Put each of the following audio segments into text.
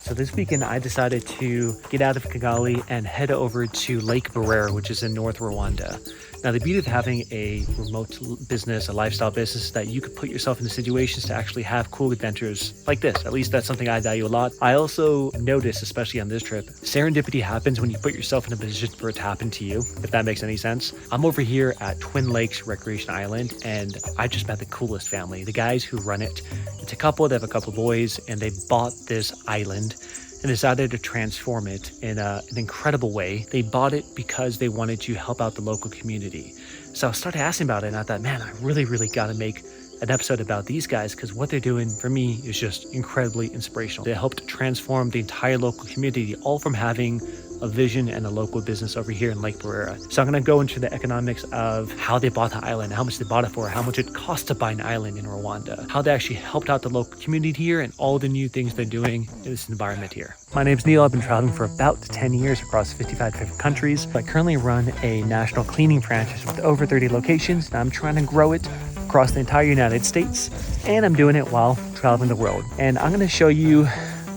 So this weekend I decided to get out of Kigali and head over to Lake Barrera, which is in North Rwanda. Now the beauty of having a remote business, a lifestyle business, is that you could put yourself into situations to actually have cool adventures like this. At least that's something I value a lot. I also noticed, especially on this trip, serendipity happens when you put yourself in a position for it to happen to you, if that makes any sense. I'm over here at Twin Lakes Recreation Island, and I just met the coolest family. The guys who run it, it's a couple, they have a couple boys, and they bought this island and decided to transform it in an incredible way. They bought it because they wanted to help out the local community. So I started asking about it, and I thought, man, I really got to make an episode about these guys, because what they're doing for me is just incredibly inspirational. They helped transform the entire local community, all from having a vision and a local business over here in Lake Barrera. So I'm gonna go into the economics of how they bought the island, how much they bought it for, how much it cost to buy an island in Rwanda, how they actually helped out the local community here, and all the new things they're doing in this environment here. My name's Neel. I've been traveling for about 10 years across 55 different countries. I currently run a national cleaning franchise with over 30 locations, and I'm trying to grow it across the entire United States, and I'm doing it while traveling the world. And I'm gonna show you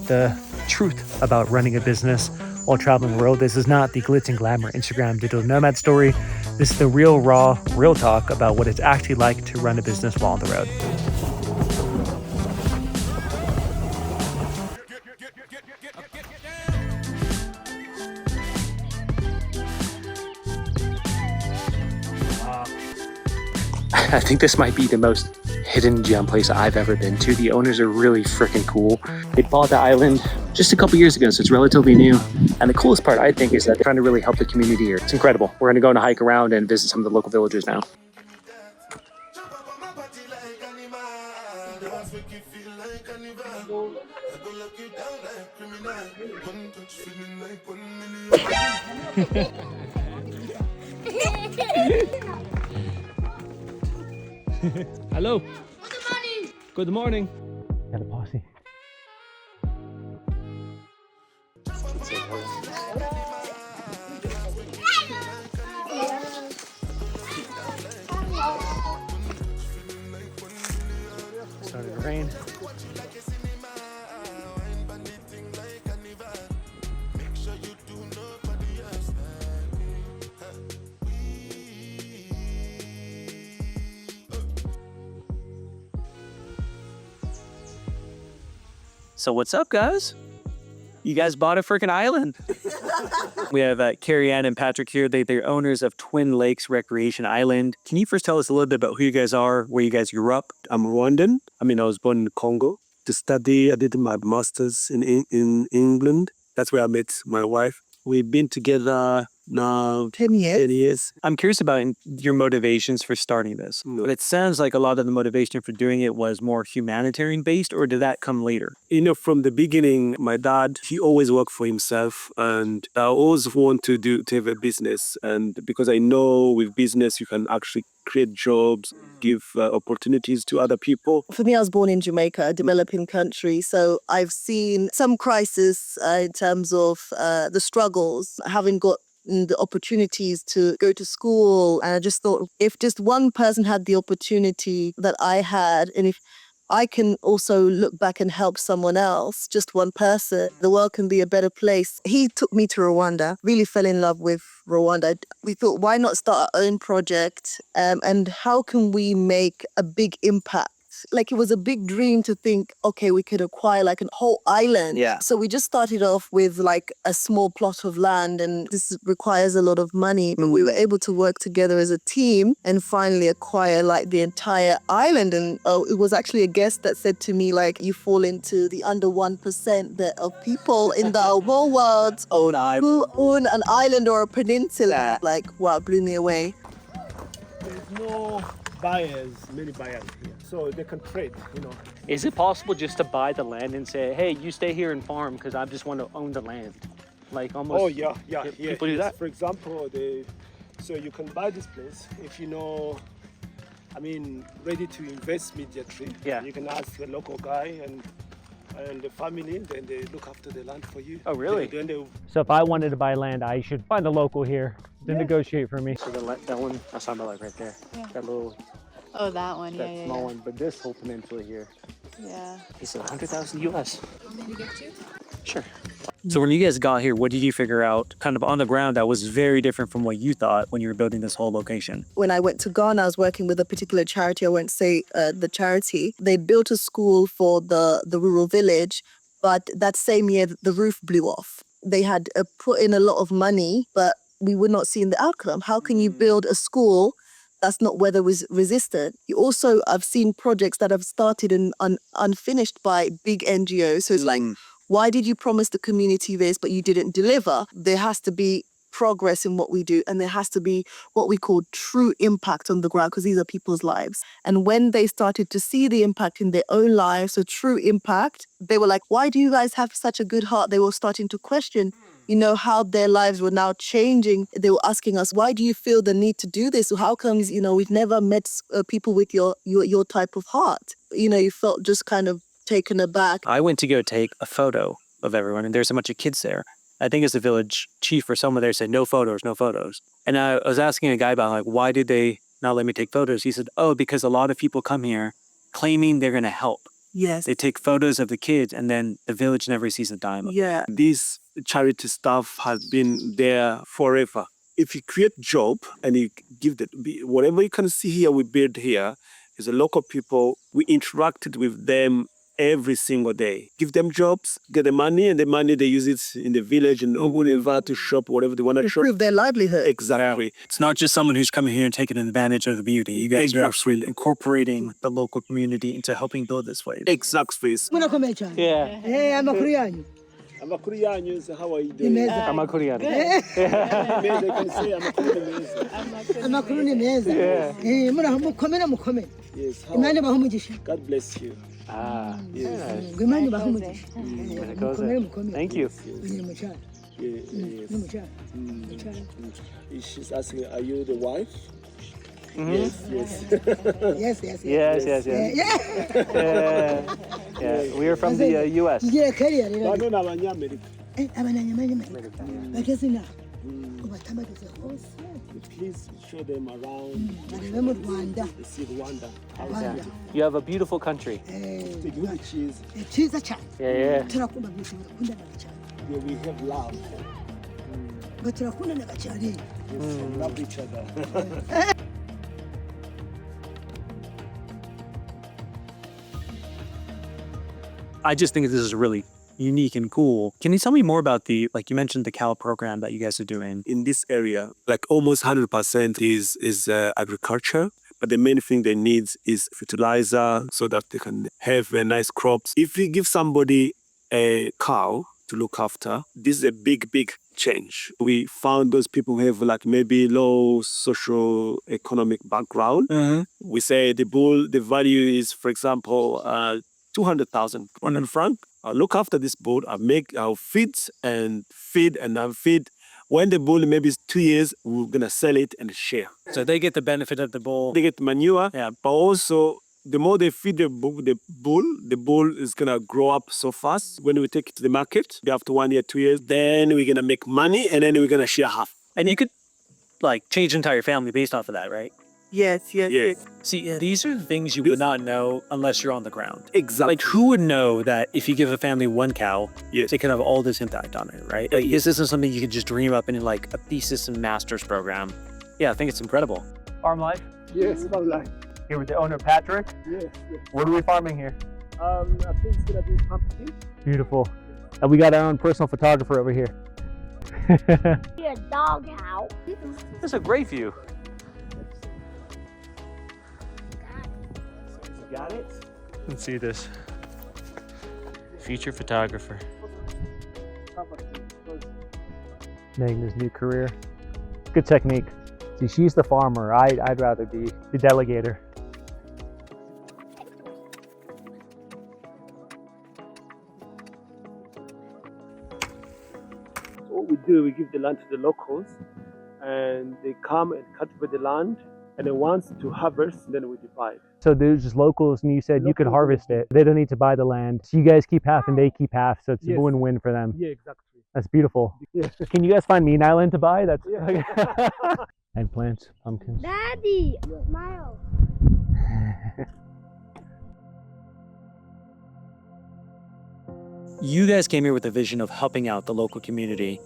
the truth about running a business while traveling the world. This is not the glitz and glamour Instagram digital nomad story. This is the real, raw, real talk about what it's actually like to run a business while on the road. I think this might be the most hidden gem place I've ever been to. The owners are really freaking cool. They bought the island just a couple years ago, so it's relatively new. And the coolest part, I think, is that they're trying to really help the community here. It's incredible. We're going to go on a hike around and visit some of the local villages now. Hello. Good morning. Good morning. Got a posse. Started to rain. So what's up, guys? You guys bought a freaking island. We have Carrie Ann and Patrick here. They're owners of Twin Lakes Recreation Island. Can you first tell us a little bit about who you guys are, where you guys grew up? I'm Rwandan. I was born in Congo to study. I did my master's in England. That's where I met my wife. We've been together now 10 years. I'm curious about your motivations for starting this. But it sounds like a lot of the motivation for doing it was more humanitarian based, or did that come later? From the beginning, my dad, he always worked for himself, and I always want to have a business. And because I know with business, you can actually create jobs, give opportunities to other people. For me, I was born in Jamaica, a developing country. So I've seen some crisis in terms of the struggles, having got the opportunities to go to school. And I just thought, if just one person had the opportunity that I had, and if I can also look back and help someone else, just one person, the world can be a better place. He took me to Rwanda, really fell in love with Rwanda. We thought, why not start our own project? And how can we make a big impact? Like, it was a big dream to think, okay, we could acquire like a whole island. Yeah. So we just started off with like a small plot of land, and this requires a lot of money. And we were able to work together as a team and finally acquire like the entire island. And it was actually a guest that said to me, like, you fall into the under 1% of people in the whole world who own an island or a peninsula. Like, wow, it blew me away. There's no many buyers here. So they can trade, Is it possible just to buy the land and say, hey, you stay here and farm because I just want to own the land? Like almost. Oh, yeah. People do that? For example, so you can buy this place if ready to invest immediately. Yeah. You can ask the local guy and the family, then they look after the land for you. Oh, really? Then So if I wanted to buy land, I should find a local here to negotiate for me. So that one, I saw my, like right there. Yeah. That little, Oh, that one. that small one. But this whole peninsula here, Yeah. it's $100,000 US. Want me to get you? Sure. So when you guys got here, what did you figure out kind of on the ground that was very different from what you thought when you were building this whole location? When I went to Ghana, I was working with a particular charity. I won't say the charity. They built a school for the rural village, but that same year, the roof blew off. They had put in a lot of money, but we were not seeing the outcome. How can you build a school that's not weather resistant? You also, I've seen projects that have started and unfinished by big NGOs. So it's like, why did you promise the community this, but you didn't deliver? There has to be progress in what we do, and there has to be what we call true impact on the ground, because these are people's lives. And when they started to see the impact in their own lives, so true impact, they were like, why do you guys have such a good heart? They were starting to question, you know, how their lives were now changing. They were asking us, why do you feel the need to do this? How comes, you know, we've never met people with your type of heart? You know, you felt just kind of taken aback. I went to go take a photo of everyone, and there's a bunch of kids there. I think it's the village chief or someone there said, no photos, no photos. And I was asking a guy about, like, why did they not let me take photos? He said, oh, because a lot of people come here claiming they're going to help. Yes. They take photos of the kids, and then the village never sees a dime of it. Yeah. This charity staff has been there forever. If you create job and you give that, whatever you can see here, we build here, is the local people. We interacted with them every single day. Give them jobs, get the money, and the money they use it in the village and open invite to shop, whatever they want to shop. Improve their livelihood. Exactly. It's not just someone who's coming here and taking advantage of the beauty. You guys are actually incorporating the local community into helping build this place. Exactly. Yeah. Hey, I'm a Korean. Amakuru yanyu, how are you doing? Imeza. I'm a Korean. Amazing, I can say amakuru meza. I'm a Korean meza. Hey, mukomere. Yes, how Imana bahumugisha. God bless you. Ah, yes. Imana bahumugisha. Maricosa. Thank you. She's asking, are you the wife? Yes. Yes. Yeah. We are from the U.S. Yeah, Korea. Bano na abanyamerika. Abanyamanya. Bakesina. Ubatambagize hose. Please show them around. Barebe mu Rwanda. They see Rwanda. You have a beautiful country. The good cheese. Cyiza cyane. Yeah. Turakunda byinshi turakundana cyane. Yeah, we have love. Ngo turakundana cyane. We love each other. I just think this is really unique and cool. Can you tell me more about like you mentioned the cow program that you guys are doing? In this area, like almost 100% is agriculture. But the main thing they need is fertilizer so that they can have nice crops. If you give somebody a cow to look after, this is a big change. We found those people who have like maybe low social economic background. We say the bull, the value is, for example, 200,000 franc. I'll look after this bull. I'll feed and feed. When the bull maybe is 2 years, we're gonna sell it and share. So they get the benefit of the bull. They get manure, but also the more they feed the bull is gonna grow up so fast. When we take it to the market, after 1 year, 2 years, then we're gonna make money and then we're gonna share half. And you could like change your entire family based off of that, right? Yes. See, these are the things you would not know unless you're on the ground. Exactly. Like, who would know that if you give a family one cow, they can have all this impact on it, right? Like, this isn't something you could just dream up in like a thesis and master's program. Yeah, I think it's incredible. Farm life? Yes, farm life. Here with the owner, Patrick? Yes. What are we farming here? I think it's gonna be pumpkin. Beautiful. And we got our own personal photographer over here. Be a doghouse. That's a great view. Got it? Let's see this. Feature photographer. Making his new career. Good technique. See, she's the farmer. I'd rather be the delegator. What we do, we give the land to the locals and they come and cultivate the land, and then once to harvest, then we divide. So there's just locals, and you said you could harvest it. They don't need to buy the land. So you guys keep half and they keep half. So it's a win-win for them. Yeah, exactly. That's beautiful. Yeah. Can you guys find me an island to buy? That's eggplants, pumpkins. Daddy, smile. You guys came here with a vision of helping out the local community.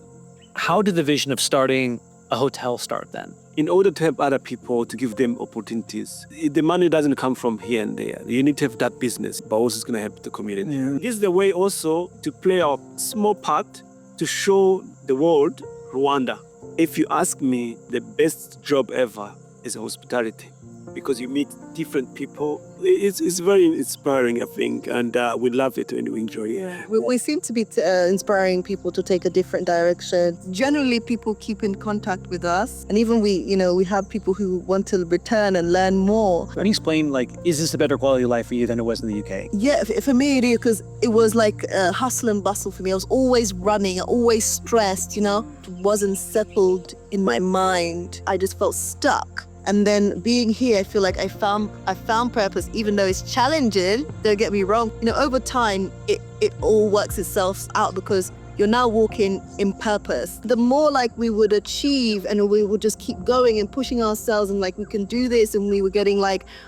How did the vision of starting a hotel start then? In order to help other people, to give them opportunities, the money doesn't come from here and there. You need to have that business, but also it's going to help the community. Yeah. This is the way also to play our small part to show the world Rwanda. If you ask me, the best job ever is hospitality, because you meet different people. It's very inspiring, I think, and we love it and we enjoy it. We seem to be inspiring people to take a different direction. Generally, people keep in contact with us. And even we have people who want to return and learn more. Can you explain, is this a better quality of life for you than it was in the UK? Yeah, for me it is, because it was like a hustle and bustle for me. I was always running, always stressed, It wasn't settled in my mind. I just felt stuck. And then being here, I feel like I found purpose, even though it's challenging. Don't get me wrong. Over time, it all works itself out, because you're now walking in purpose. The more we would achieve, and we would just keep going and pushing ourselves, and we can do this, and we were getting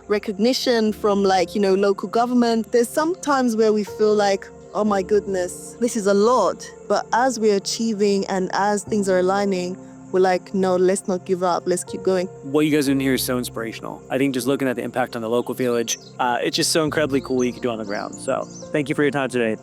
recognition from local government. There's some times where we feel like, oh my goodness, this is a lot. But as we're achieving and as things are aligning, we're like, no, let's not give up. Let's keep going. What you guys are doing here is so inspirational. I think just looking at the impact on the local village, it's just so incredibly cool what you can do on the ground. So thank you for your time today.